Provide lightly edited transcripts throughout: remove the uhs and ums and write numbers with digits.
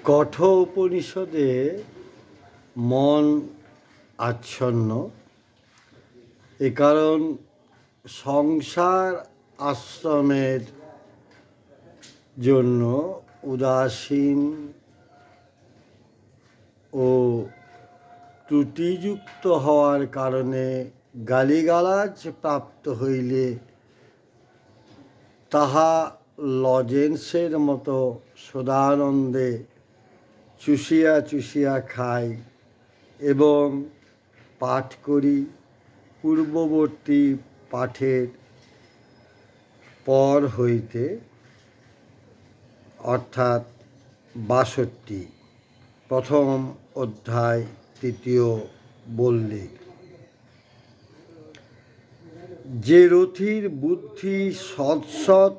কঠোপনিষদে মন আচ্ছন্ন, এ কারণ সংসার আশ্রমের জন্য উদাসীন ও ত্রুটিযুক্ত হওয়ার কারণে গালিগালাজ প্রাপ্ত হইলে তাহা লজেন্সের মতো সদানন্দে চুষিয়া চুষিয়া খাই এবং পাঠ করি। পূর্ববর্তী পাঠের পর হইতে অর্থাৎ ৬২ প্রথম অধ্যায় ৩য় বললে, যে রথীর বুদ্ধি সৎসৎ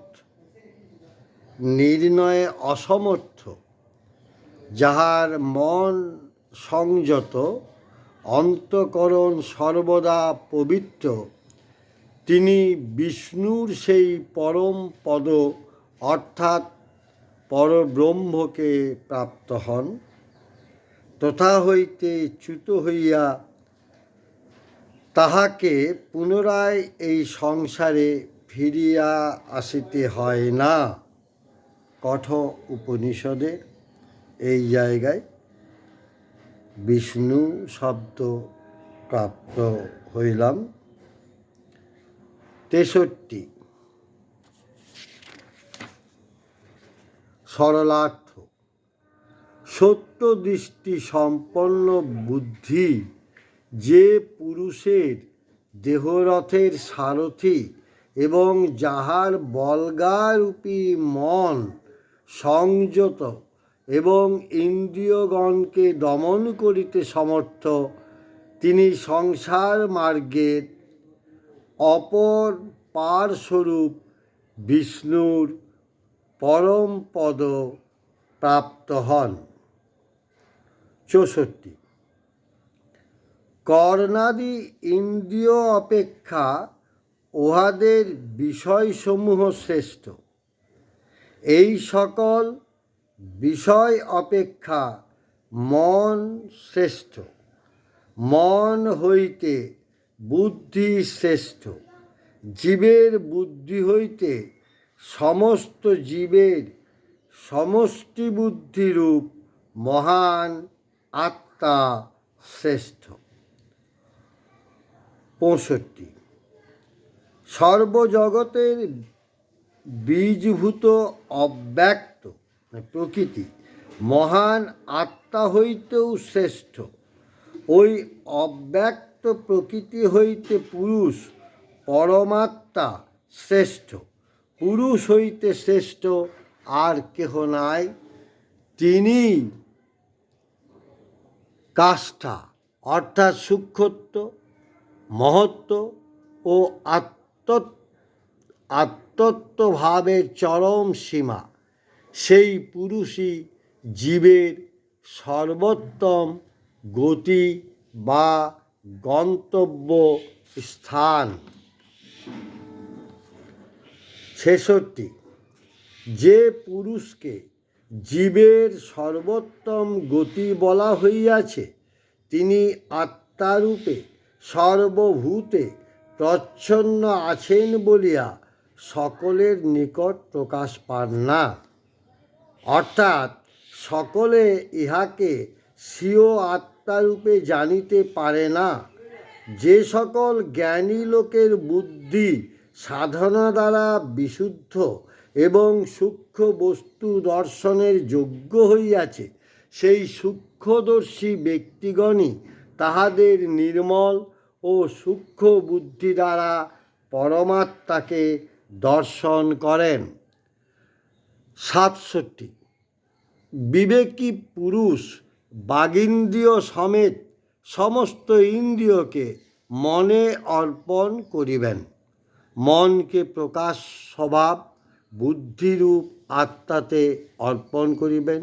নির্ণয়ে অসমর্থ, যাহার মন সংযত, অন্তঃকরণ সর্বদা পবিত্র, তিনি বিষ্ণুর সেই পরম পদ অর্থাৎ পরব্রহ্মকে প্রাপ্ত হন। তথা হইতে চ্যুত হইয়া তাহাকে পুনরায় এই সংসারে ফিরিয়া আসিতে হয় না। কঠোর উপনিষদের এই জায়গায় বিষ্ণু শব্দ প্রাপ্ত হইলাম। ৬৩ সরলার্থ। সত্যদৃষ্টি সম্পন্ন বুদ্ধি যে পুরুষের দেহরথের সারথি এবং যাহার বল্গারূপী মন সংযত এবং ইন্দ্রিয়গণকে দমন করিতে সমর্থ, তিনি সংসার মার্গের অপর পারস্বরূপ বিষ্ণুর পরম পদ প্রাপ্ত হন। ৬৪ কর্ণাদি ইন্দ্রিয় অপেক্ষা উহাদের বিষয়সমূহ শ্রেষ্ঠ। এই সকল বিষয় অপেক্ষা মন শ্রেষ্ঠ। মন হইতে বুদ্ধি শ্রেষ্ঠ। জীবের বুদ্ধি হইতে সমস্ত জীবের সমষ্টি বুদ্ধিরূপ মহান আত্মা শ্রেষ্ঠ। ৬৫ সর্বজগতের বীজভূত অব্যক্ত প্রকৃতি মহান আত্মা হইতেও শ্রেষ্ঠ। ওই অব্যক্ত প্রকৃতি হইতে পুরুষ পরমাত্মা শ্রেষ্ঠ। পুরুষ হইতে শ্রেষ্ঠ আর কেহ নাই, তিনি কাষ্ঠা অর্থাৎ সূক্ষ্মত্ব, মহত্ব ও আত্মত্বভাবের চরম সীমা। সেই পুরুষই জীবের সর্বোত্তম গতি বা গন্তব্য স্থান। ৬৬ যে পুরুষকে জীবের সর্বোত্তম গতি বলা হইয়াছে, তিনি আত্মারূপে সর্বভূতে প্রচ্ছন্ন আছেন বলিয়া সকলের নিকট প্রকাশ পান না। অর্থাৎ সকলে ইহাকে স্বীয় আত্মারূপে জানিতে পারে না। যে সকল জ্ঞানী লোকের বুদ্ধি সাধনা দ্বারা বিশুদ্ধ এবং সূক্ষ্ম বস্তু দর্শনের যোগ্য হইয়াছে, সেই সূক্ষ্মদর্শী ব্যক্তিগণই তাহাদের নির্মল ও সূক্ষ্ম বুদ্ধি দ্বারা পরমাত্মাকে দর্শন করেন। ৬৭ বিবেকী পুরুষ বাগীন্দ্রিয় সমেত সমস্ত ইন্দ্রিয়কে মনে অর্পণ করিবেন। মনকে প্রকাশ স্বভাব বুদ্ধিরূপ আত্মাতে অর্পণ করিবেন।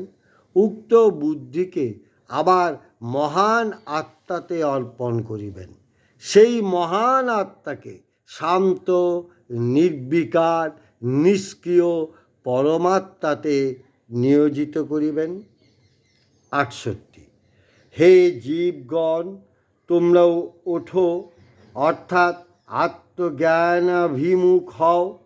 উক্ত বুদ্ধিকে আবার মহান আত্মাতে অর্পণ করিবেন। সেই মহান আত্মাকে শান্ত, নির্বিকার, নিষ্ক্রিয় পরমাত্মাতে নিয়োজিত করিবেন। 68। হে জীবগণ, তোমরাও ওঠো, অর্থাৎ আত্মজ্ঞানাভিমুখ হও।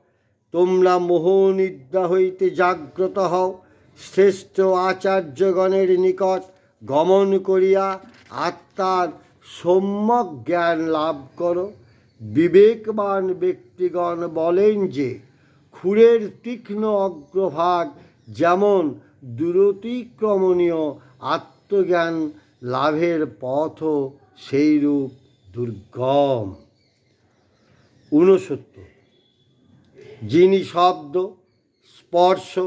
তোমরা মোহনিদ্রা হইতে জাগ্রত হও, শ্রেষ্ঠ আচার্যগণের নিকট গমন করিয়া আত্মার সম্যক জ্ঞান লাভ করো। বিবেকবান ব্যক্তিগণ বলেন যে ক্ষুরের তীক্ষ্ণ অগ্রভাগ যেমন দূরতিক্রমণীয়, আত্মজ্ঞান লাভের পথও সেইরূপ দুর্গম। 69। যিনি শব্দ, স্পর্শ,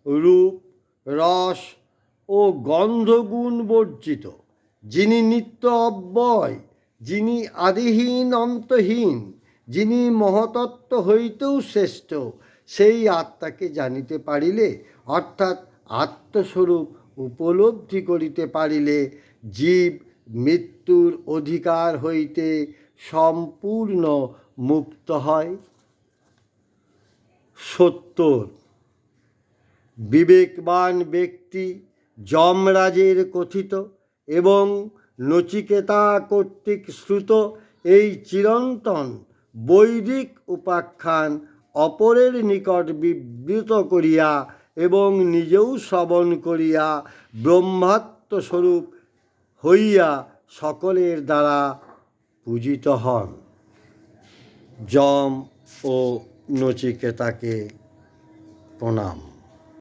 রূপ, রস ও গন্ধগুণ বর্জিত, যিনি নিত্য অব্যয়, যিনি আদিহীন অন্তহীন, যিনি মহতত্ত্ব হইতেও শ্রেষ্ঠ, সেই আত্মাকে জানিতে পারিলে, অর্থাৎ আত্মস্বরূপ উপলব্ধি করিতে পারিলে, জীব মৃত্যুর অধিকার হইতে সম্পূর্ণ মুক্ত হয়। 70। বিবেকবান ব্যক্তি যমরাজের কথিত এবং নচিকেতা কর্তৃক শ্রুত এই চিরন্তন বৈদিক উপাখ্যান অপরের নিকট বিবৃত করিয়া এবং নিজেও শ্রবণ করিয়া ব্রহ্মাত্মস্বরূপ হইয়া সকলের দ্বারা পূজিত হন। যম ও নচিকেতাকে প্রণাম।